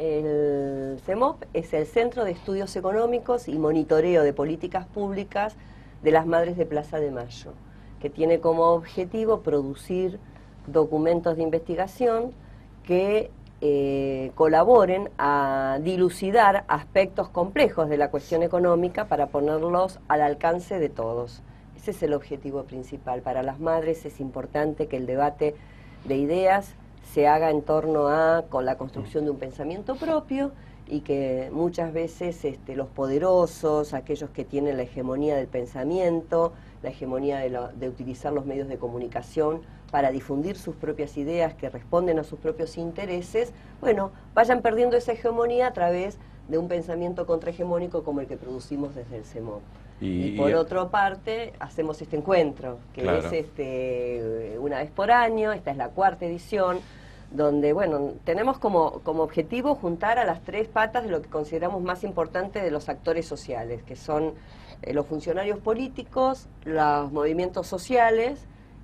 El CEMOP es el Centro de Estudios Económicos y Monitoreo de Políticas Públicas de las Madres de Plaza de Mayo, que tiene como objetivo producir documentos de investigación que colaboren a dilucidar aspectos complejos de la cuestión económica para ponerlos al alcance de todos. Ese es el objetivo principal. Para las madres es importante que el debate de ideas se haga en torno a con la construcción de un pensamiento propio y que muchas veces los poderosos, aquellos que tienen la hegemonía del pensamiento, la hegemonía de utilizar los medios de comunicación para difundir sus propias ideas que responden a sus propios intereses, bueno, vayan perdiendo esa hegemonía a través de un pensamiento contrahegemónico como el que producimos desde el CEMOP. Y por otra parte, hacemos este encuentro, que claro, es una vez por año, esta es la 4ª edición, donde, bueno, tenemos como objetivo juntar a las 3 patas de lo que consideramos más importante de los actores sociales, que son los funcionarios políticos, los movimientos sociales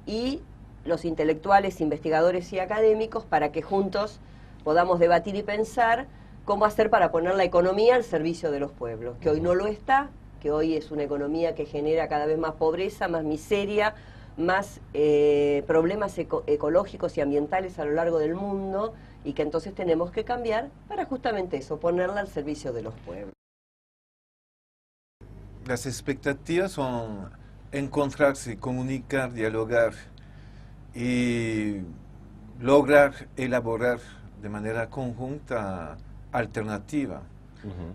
y los intelectuales, investigadores y académicos, para que juntos podamos debatir y pensar cómo hacer para poner la economía al servicio de los pueblos, que hoy no lo está, que hoy es una economía que genera cada vez más pobreza, más miseria, más problemas ecológicos y ambientales a lo largo del mundo, y que entonces tenemos que cambiar para justamente eso, ponerla al servicio de los pueblos. Las expectativas son encontrarse, comunicar, dialogar y lograr elaborar de manera conjunta alternativa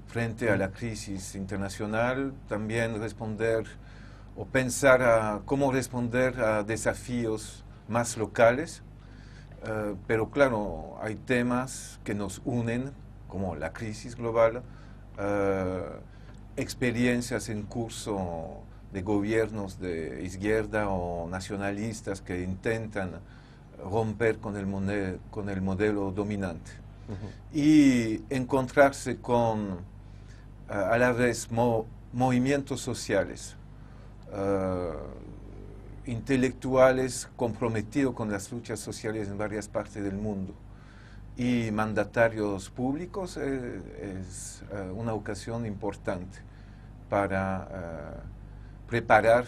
frente a la crisis internacional, también responder o pensar a cómo responder a desafíos más locales, pero claro, hay temas que nos unen, como la crisis global, experiencias en curso de gobiernos de izquierda o nacionalistas que intentan romper con el modelo dominante. Y encontrarse con, a la vez, movimientos sociales, intelectuales comprometidos con las luchas sociales en varias partes del mundo y mandatarios públicos es una ocasión importante para preparar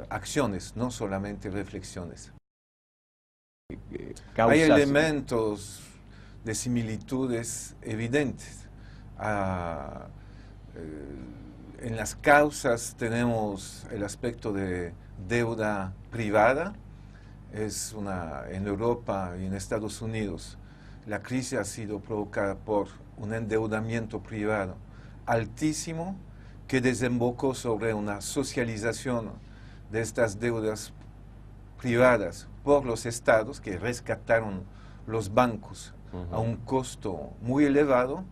acciones, no solamente reflexiones. Hay elementos de similitudes evidentes. En las causas tenemos el aspecto de deuda privada. En Europa y en Estados Unidos la crisis ha sido provocada por un endeudamiento privado altísimo que desembocó sobre una socialización de estas deudas privadas por los estados que rescataron los bancos a un costo muy elevado,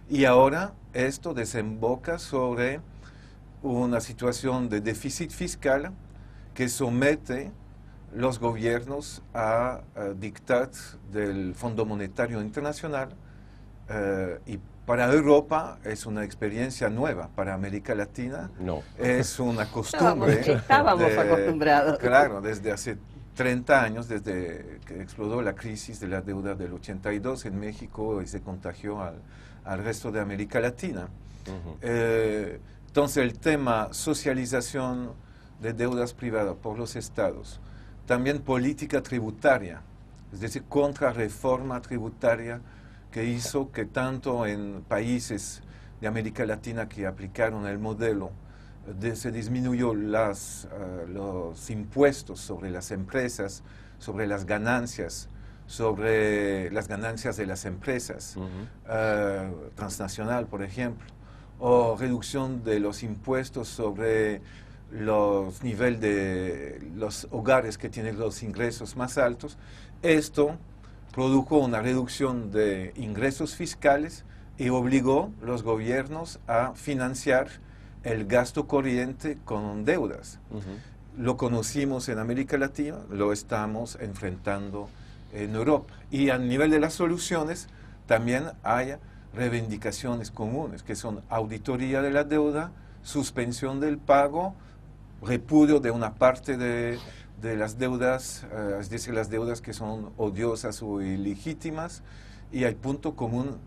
y ahora esto desemboca sobre una situación de déficit fiscal que somete los gobiernos a dictat del Fondo Monetario Internacional, y para Europa es una experiencia nueva, para América Latina no. Es una costumbre. Estábamos acostumbrados. Claro, desde hace 30 años, desde que explotó la crisis de la deuda del 82 en México y se contagió al resto de América Latina. Entonces el tema socialización de deudas privadas por los estados, también política tributaria, es decir, contrarreforma tributaria que hizo que tanto en países de América Latina que aplicaron el modelo, se disminuyó los impuestos sobre las empresas, sobre las ganancias de las empresas, transnacional, por ejemplo, o reducción de los impuestos sobre los niveles de los hogares que tienen los ingresos más altos. Esto produjo una reducción de ingresos fiscales y obligó a los gobiernos a financiar el gasto corriente con deudas. Lo conocimos en América Latina, lo estamos enfrentando en Europa. Y a nivel de las soluciones también hay reivindicaciones comunes, que son auditoría de la deuda, suspensión del pago, repudio de una parte de las deudas, es decir, las deudas que son odiosas o ilegítimas, y el punto común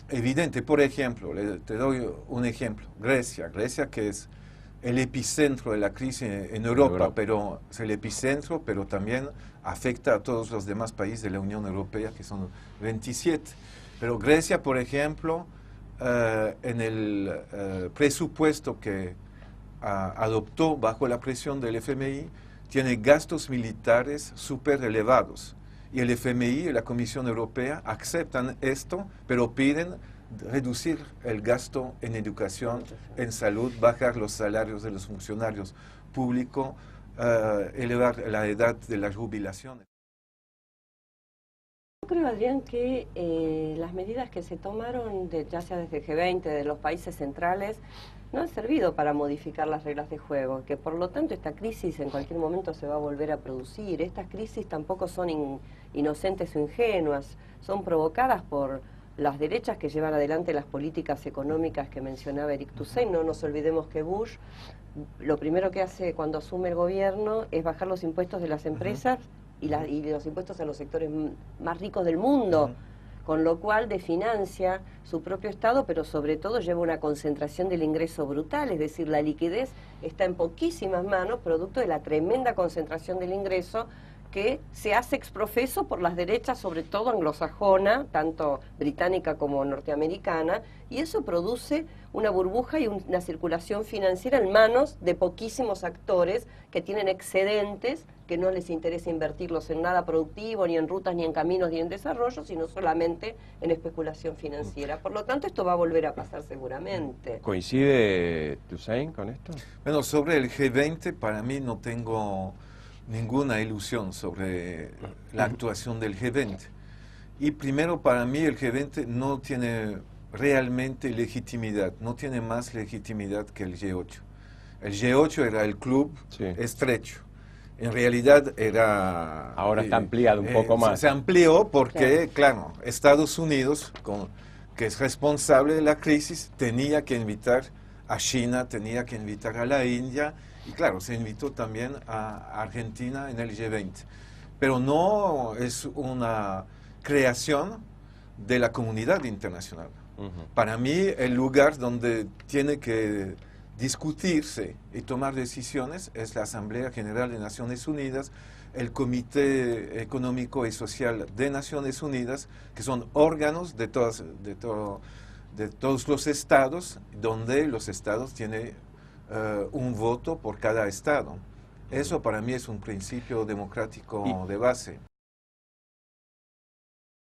evidente. Por ejemplo, te doy un ejemplo. Grecia, que es el epicentro de la crisis en Europa, pero es el epicentro, pero también afecta a todos los demás países de la Unión Europea, que son 27. Pero Grecia, por ejemplo, en el presupuesto que adoptó bajo la presión del FMI, tiene gastos militares súper elevados. Y el FMI y la Comisión Europea aceptan esto, pero piden reducir el gasto en educación, en salud, bajar los salarios de los funcionarios públicos, elevar la edad de las jubilaciones. Yo creo, Adrián, que las medidas que se tomaron, ya sea desde G20, de los países centrales, no han servido para modificar las reglas de juego, que por lo tanto esta crisis en cualquier momento se va a volver a producir. Estas crisis tampoco son inocentes o ingenuas, son provocadas por las derechas que llevan adelante las políticas económicas que mencionaba Eric Toussaint. No nos olvidemos que Bush lo primero que hace cuando asume el gobierno es bajar los impuestos de las empresas y los impuestos a los sectores más ricos del mundo, con lo cual desfinancia su propio Estado, pero sobre todo lleva una concentración del ingreso brutal, es decir, la liquidez está en poquísimas manos, producto de la tremenda concentración del ingreso que se hace exprofeso por las derechas, sobre todo anglosajona, tanto británica como norteamericana, y eso produce una burbuja y una circulación financiera en manos de poquísimos actores que tienen excedentes, que no les interesa invertirlos en nada productivo, ni en rutas, ni en caminos, ni en desarrollo, sino solamente en especulación financiera. Por lo tanto, esto va a volver a pasar seguramente. ¿Coincide Toussaint con esto? Bueno, sobre el G20, para mí no tengo ninguna ilusión sobre la actuación del G20. Y primero, para mí el G20 no tiene realmente legitimidad, no tiene más legitimidad que el G8. El G8 era el club estrecho. En realidad era... Ahora está ampliado un poco más. Se amplió porque, claro, Estados Unidos, que es responsable de la crisis, tenía que invitar a China, tenía que invitar a la India, y claro, se invitó también a Argentina en el G20. Pero no es una creación de la comunidad internacional. Para mí, el lugar donde tiene que discutirse y tomar decisiones es la Asamblea General de Naciones Unidas, el Comité Económico y Social de Naciones Unidas, que son órganos de todos los estados, donde los estados tienen un voto por cada estado. Eso para mí es un principio democrático de base.